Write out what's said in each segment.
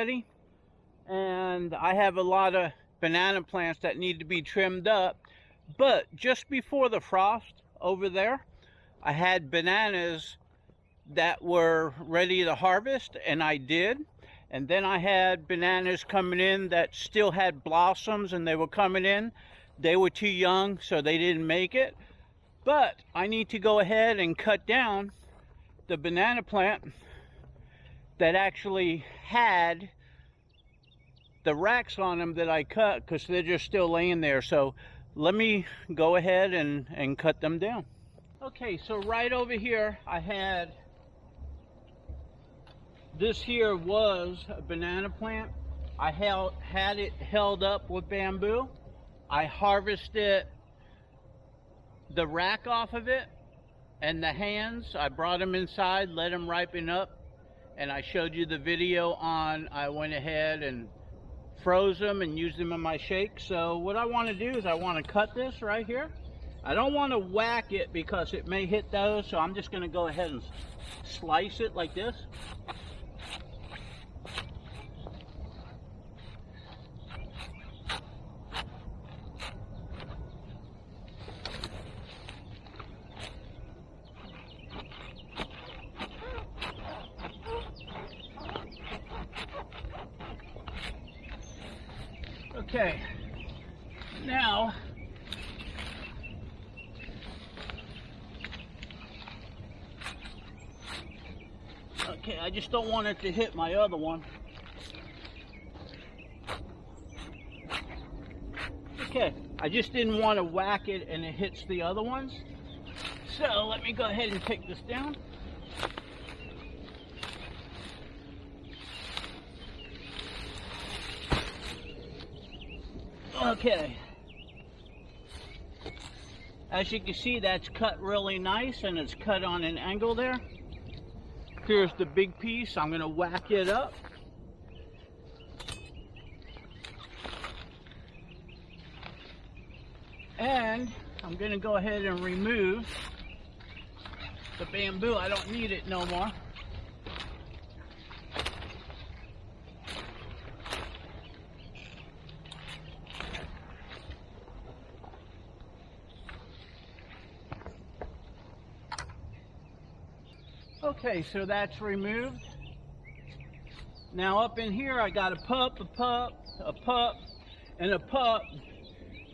already, and I have a lot of banana plants that need to be trimmed up. But just before the frost over there, I had bananas that were ready to harvest, and I did. And then I had bananas coming in that still had blossoms, and they were coming in. They were too young, so they didn't make it. But I need to go ahead and cut down the banana plant that actually had the racks on them that I cut, because they're just still laying there. So let me go ahead and cut them down. Okay, so right over here I had, this here was a banana plant. I had it held up with bamboo. I harvested the rack off of it, and the hands, I brought them inside, let them ripen up, and I showed you the video on, I went ahead and froze them and used them in my shake. So what I want to do is I want to cut this right here. I don't want to whack it because it may hit those, so I'm just going to go ahead and slice it like this. Okay, now I just don't want it to hit my other one. Okay, I just didn't want to whack it and it hits the other ones. So let me go ahead and take this down. Okay, as you can see, that's cut really nice, and it's cut on an angle there. Here's the big piece. I'm going to whack it up. And I'm going to go ahead and remove the bamboo. I don't need it no more. Okay, so that's removed. Now up in here I got a pup, and a pup.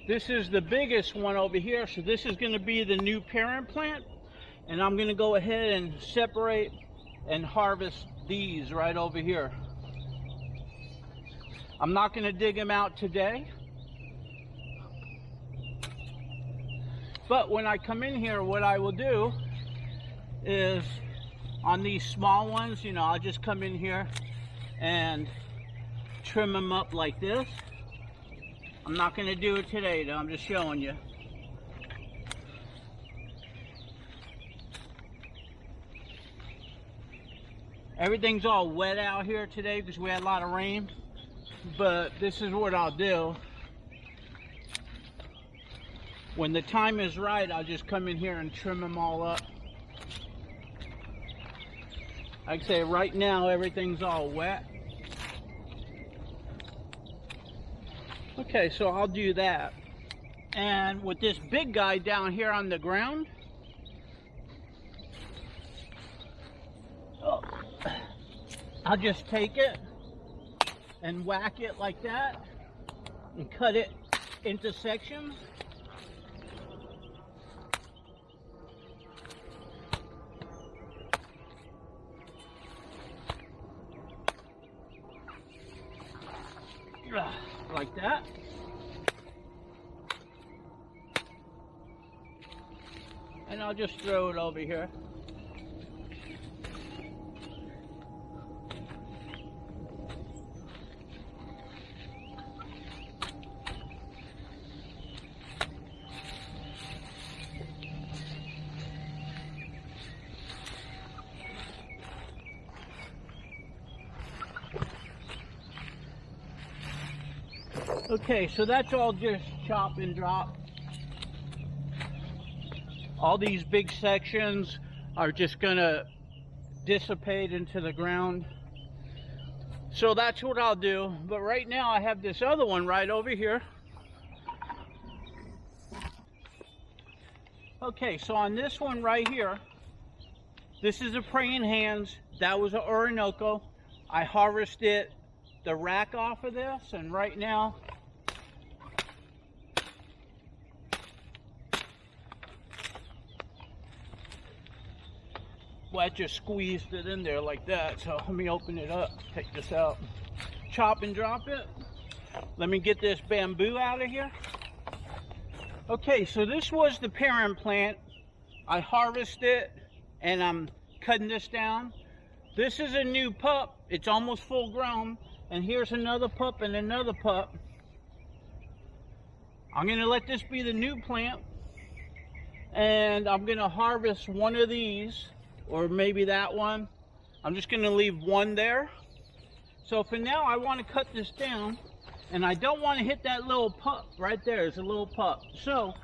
This is the biggest one over here, so this is going to be the new parent plant. And I'm going to go ahead and separate and harvest these right over here. I'm not going to dig them out today. But when I come in here, what I will do is, on these small ones, you know, I'll just come in here and trim them up like this. I'm not going to do it today though, I'm just showing you. Everything's all wet out here today because we had a lot of rain, but this is what I'll do. When the time is right, I'll just come in here and trim them all up. Like I say, right now everything's all wet. Okay, so I'll do that. And with this big guy down here on the ground, I'll just take it and whack it like that and cut it into sections. Like that. And I'll just throw it over here. Okay, so that's all just chop and drop. All these big sections are just gonna dissipate into the ground. So that's what I'll do. But right now I have this other one right over here. Okay, so on this one right here, this is a praying hands. That was an Orinoco. I harvested the rack off of this, and right now well, I just squeezed it in there like that. So let me open it up, take this out, chop and drop it. Let me get this bamboo out of here. Okay, so this was the parent plant. I harvested it and I'm cutting this down. This is a new pup. It's almost full grown. And here's another pup and another pup. I'm gonna let this be the new plant. And I'm gonna harvest one of these, or maybe that one. I'm just gonna leave one there. So for now, I wanna cut this down. And I don't want to hit that little pup right there. There's a little pup. So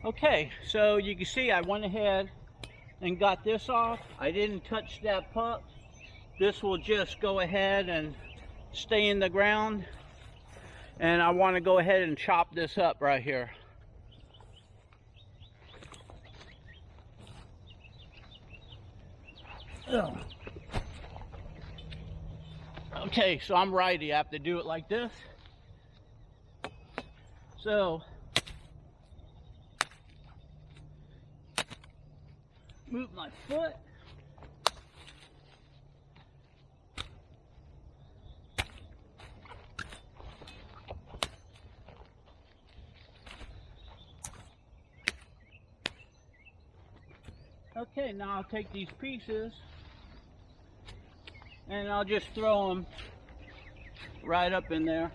okay, so you can see I went ahead and got this off. I didn't touch that pup. This will just go ahead and stay in the ground. And I want to go ahead and chop this up right here. Ugh. Okay, so I'm righty. I have to do it like this. So move my foot. Okay, now I'll take these pieces and I'll just throw them right up in there.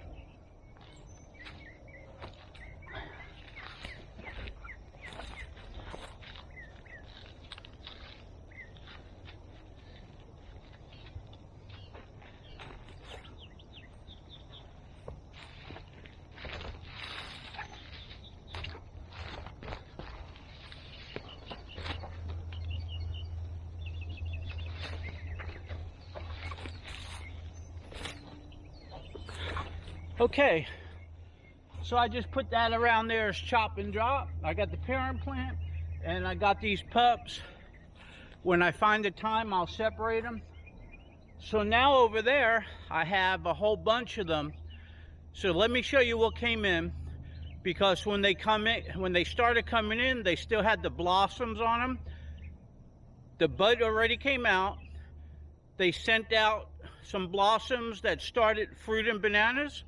Okay, so I just put that around there as chop and drop. I got the parent plant and I got these pups. When I find the time, I'll separate them. So now over there, I have a whole bunch of them. So let me show you what came in, because when they started coming in, they still had the blossoms on them. The bud already came out. They sent out some blossoms that started fruit and bananas,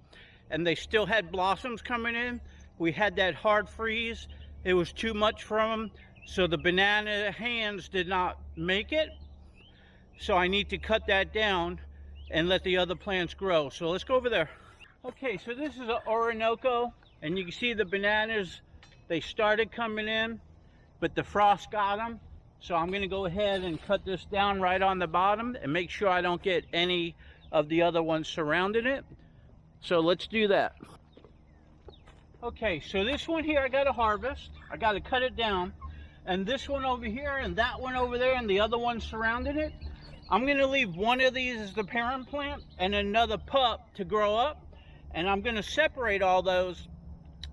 and they still had blossoms coming in. We had that hard freeze. It was too much from them, so the banana hands did not make it. So I need to cut that down and let the other plants grow. So let's go over there. Okay, so this is an Orinoco, and you can see the bananas, they started coming in, but the frost got them. So I'm gonna go ahead and cut this down right on the bottom and make sure I don't get any of the other ones surrounding it. So let's do that. Okay, so this one here I gotta harvest. I gotta cut it down. And this one over here and that one over there and the other one surrounding it, I'm gonna leave one of these as the parent plant and another pup to grow up. And I'm gonna separate all those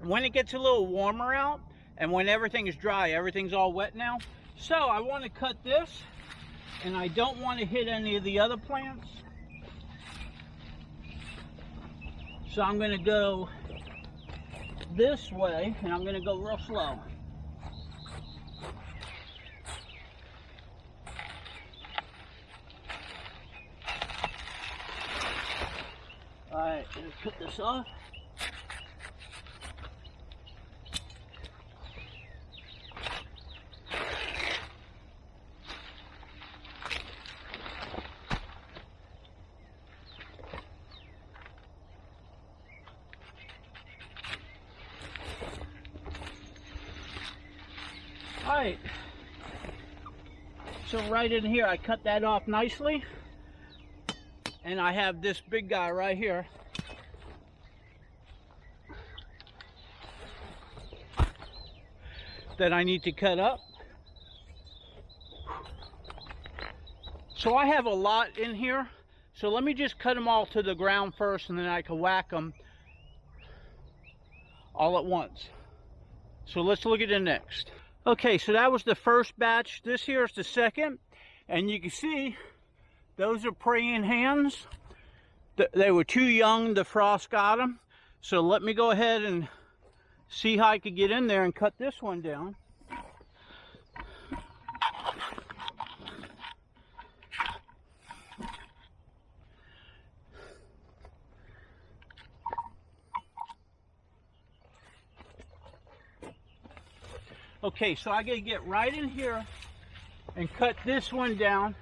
when it gets a little warmer out and when everything is dry. Everything's all wet now. So I want to cut this, and I don't want to hit any of the other plants. So I'm going to go this way, and I'm going to go real slow. All right, let's cut this off. right. So right in here, I cut that off nicely. And I have this big guy right here. That I need to cut up. So I have a lot in here. So let me just cut them all to the ground first, and then I can whack them all at once. So let's look at the next. Okay, so that was the first batch. This here is the second. And you can see those are praying hands. They were too young, the frost got them. So let me go ahead and see how I could get in there and cut this one down. Okay, so I gotta get right in here and cut this one down.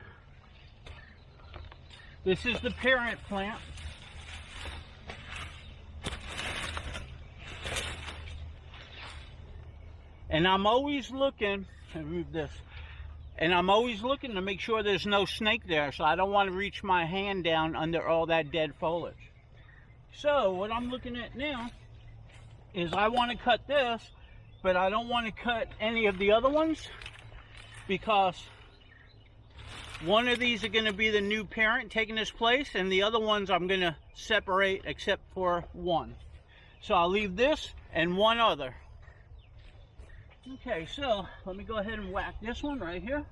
This is the parent plant. And I'm always looking, let me move this, and I'm always looking to make sure there's no snake there, so I don't want to reach my hand down under all that dead foliage. So what I'm looking at now is I want to cut this, but I don't want to cut any of the other ones, because one of these are going to be the new parent taking its place, and the other ones I'm going to separate except for one. So I'll leave this and one other. Okay, so let me go ahead and whack this one right here.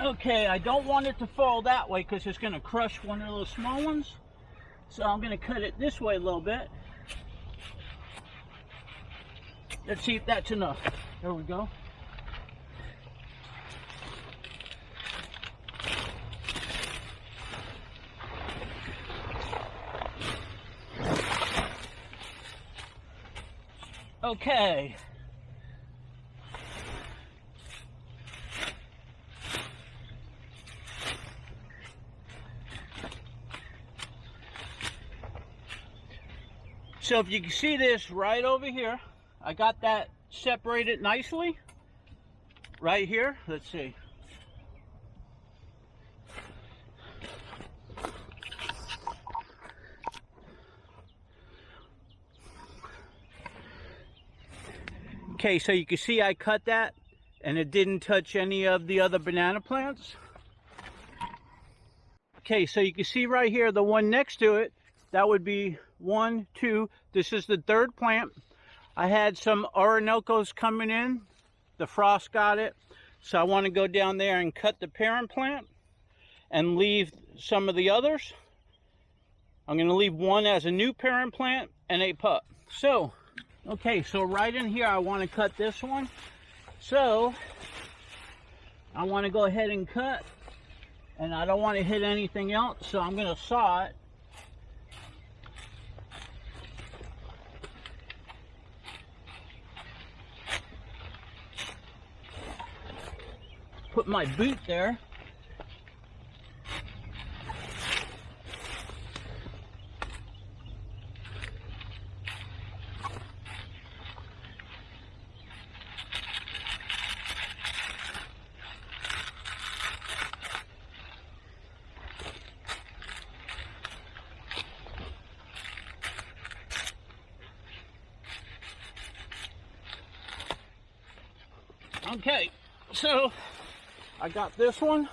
Okay, I don't want it to fall that way because it's going to crush one of those small ones. So I'm going to cut it this way a little bit. Let's see if that's enough. There we go. Okay. So if you can see this right over here, I got that separated nicely. Right here, let's see. Okay, so you can see I cut that and it didn't touch any of the other banana plants. Okay, so you can see right here, the one next to it, that would be 1, 2. This is the third plant. I had some Orinoco's coming in. The frost got it. So I want to go down there and cut the parent plant and leave some of the others. I'm going to leave one as a new parent plant and a pup. So, okay, so right in here I want to cut this one. So, I want to go ahead and cut. And I don't want to hit anything else, so I'm going to saw it. Put my boot there. Okay, so I got this one.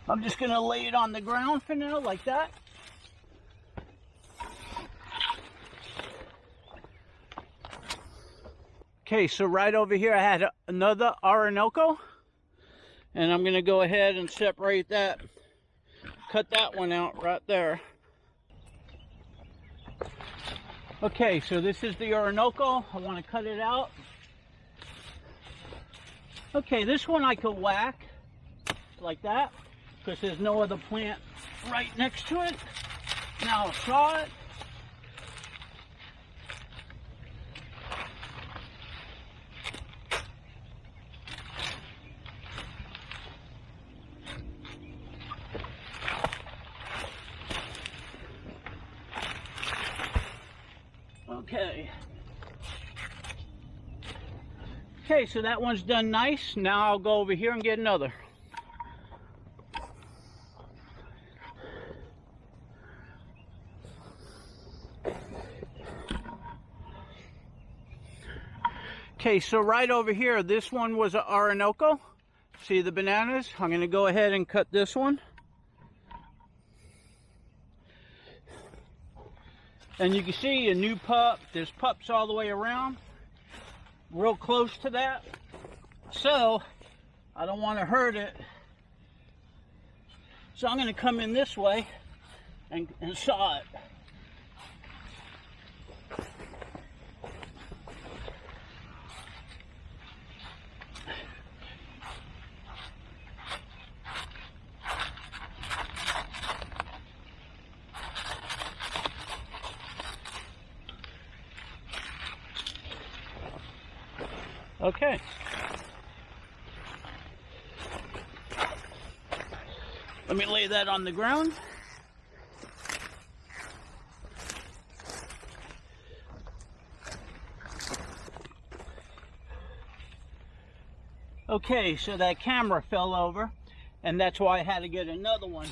I'm just going to lay it on the ground for now, like that. Okay, so right over here I had another Orinoco, and I'm gonna go ahead and separate that, cut that one out right there. Okay, so this is the Orinoco. I want to cut it out. Okay, this one I could whack like that because there's no other plant right next to it. Now I'll saw it. Okay. Okay, so that one's done nice. Now I'll go over here and get another. Okay, so right over here, this one was an Orinoco. See the bananas? I'm going to go ahead and cut this one. And you can see a new pup. There's pups all the way around, real close to that. So I don't want to hurt it. So I'm going to come in this way and saw it. Okay. Let me lay that on the ground. Okay, so that camera fell over, and that's why I had to get another one.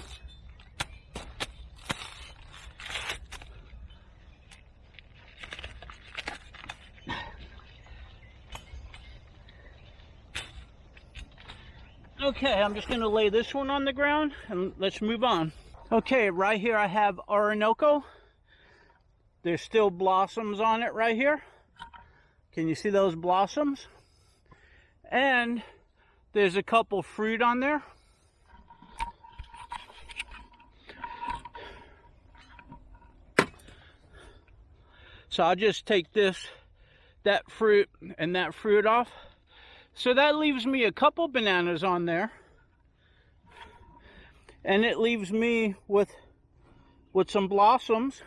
Okay, I'm just going to lay this one on the ground and let's move on. Okay, right here I have Orinoco. There's still blossoms on it right here. Can you see those blossoms? And there's a couple fruit on there. So I'll just take that fruit and that fruit off. So that leaves me a couple bananas on there. And it leaves me with some blossoms.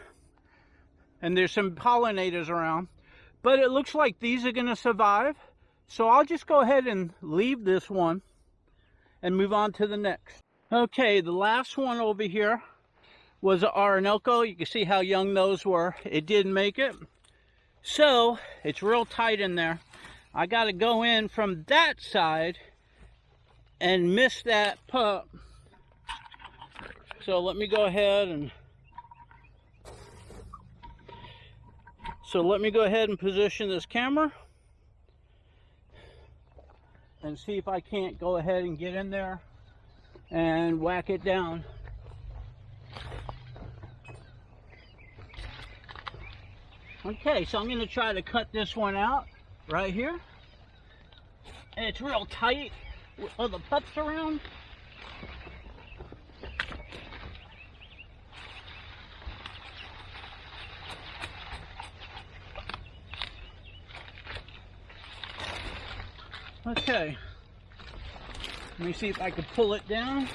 And there's some pollinators around. But it looks like these are going to survive. So I'll just go ahead and leave this one and move on to the next. Okay, the last one over here was an Orinoco. You can see how young those were. It didn't make it. So it's real tight in there. I got to go in from that side and miss that pup. So let me go ahead and position this camera and see if I can't go ahead and get in there and whack it down. Okay, so I'm going to try to cut this one out right here. And it's real tight with other pups around. Okay, let me see if I can pull it down.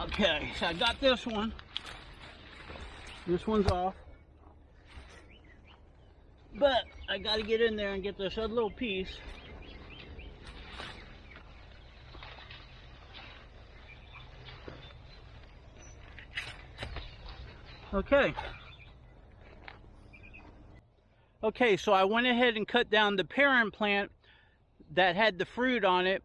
Okay, so I got this one. This one's off. But I got to get in there and get this other little piece. Okay. Okay, so I went ahead and cut down the parent plant that had the fruit on it.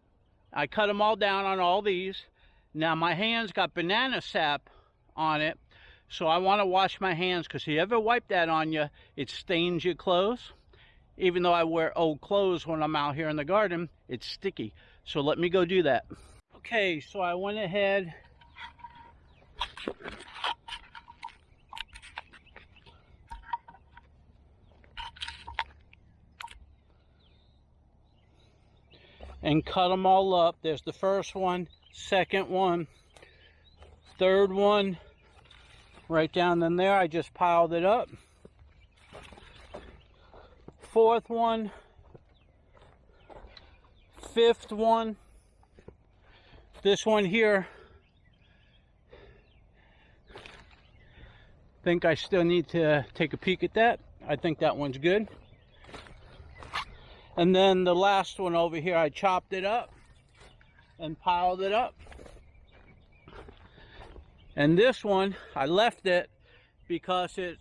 I cut them all down on all these. Now my hands got banana sap on it, so I want to wash my hands, because if you ever wipe that on you, it stains your clothes. Even though I wear old clothes when I'm out here in the garden, it's sticky. So let me go do that. Okay, so I went ahead and cut them all up. There's the first one, second one, third one, right down in there. I just piled it up. Fourth one, fifth one. This one here, I think I still need to take a peek at that. I think that one's good. And then the last one over here, I chopped it up and piled it up. And this one, I left it because it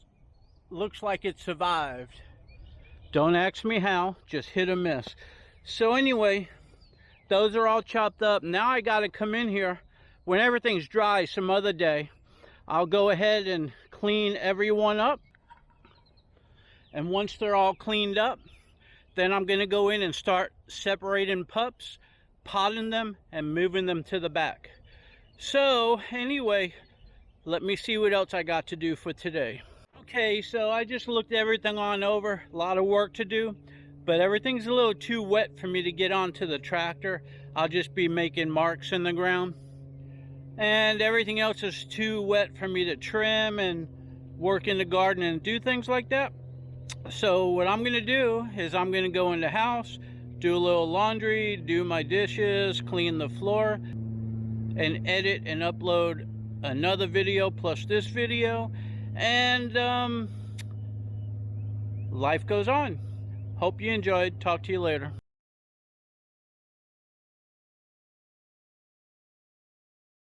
looks like it survived. Don't ask me how, just hit or miss. So anyway, those are all chopped up. Now I gotta come in here when everything's dry some other day. I'll go ahead and clean everyone up. And once they're all cleaned up, then I'm gonna go in and start separating pups, potting them, and moving them to the back. So anyway, let me see what else I got to do for today. Okay, so I just looked everything on over. A lot of work to do, but everything's a little too wet for me to get onto the tractor. I'll just be making marks in the ground. And everything else is too wet for me to trim and work in the garden and do things like that. So what I'm gonna do is I'm gonna go in the house, do a little laundry, do my dishes, clean the floor, and edit and upload another video plus this video. And life goes on. Hope you enjoyed. Talk to you later.